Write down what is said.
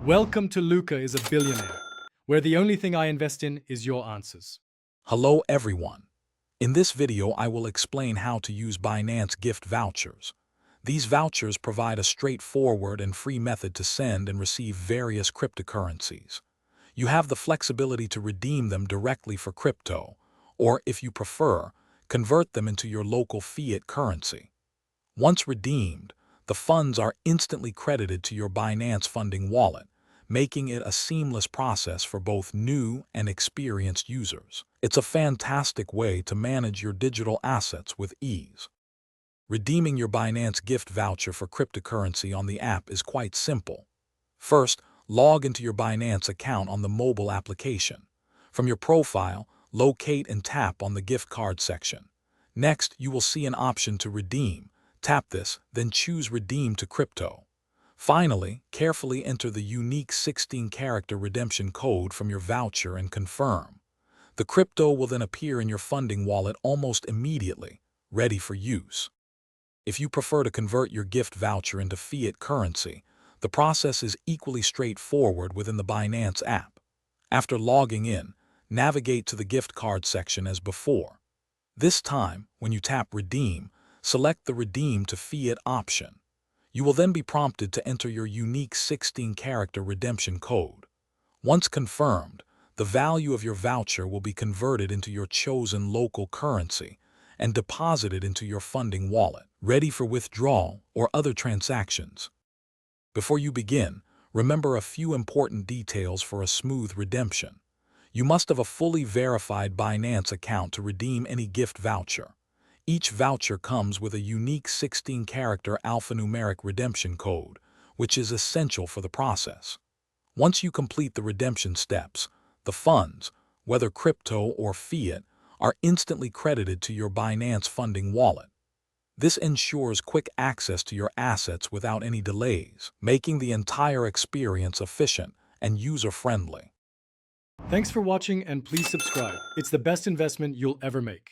Welcome to Luca is a Billionaire, where the only thing I invest in is your answers. Hello everyone. In this video I will explain how to use Binance gift vouchers. These vouchers provide a straightforward and free method to send and receive various cryptocurrencies. You have the flexibility to redeem them directly for crypto, or if you prefer, convert them into your local fiat currency. Once redeemed, the funds are instantly credited to your Binance funding wallet, making it a seamless process for both new and experienced users. It's a fantastic way to manage your digital assets with ease. Redeeming your Binance gift voucher for cryptocurrency on the app is quite simple. First, log into your Binance account on the mobile application. From your profile, locate and tap on the gift card section. Next, you will see an option to redeem. Tap this, then choose Redeem to Crypto. Finally, carefully enter the unique 16-character redemption code from your voucher and confirm. The crypto will then appear in your funding wallet almost immediately, ready for use. If you prefer to convert your gift voucher into fiat currency, the process is equally straightforward within the Binance app. After logging in, navigate to the gift card section as before. This time, when you tap Redeem, select the Redeem to Fiat option. You will then be prompted to enter your unique 16-character redemption code. Once confirmed, the value of your voucher will be converted into your chosen local currency and deposited into your funding wallet, ready for withdrawal or other transactions. Before you begin, remember a few important details for a smooth redemption. You must have a fully verified Binance account to redeem any gift voucher. Each voucher comes with a unique 16-character alphanumeric redemption code, which is essential for the process. Once you complete the redemption steps, the funds, whether crypto or fiat, are instantly credited to your Binance funding wallet. This ensures quick access to your assets without any delays, making the entire experience efficient and user-friendly. Thanks for watching and please subscribe. It's the best investment you'll ever make.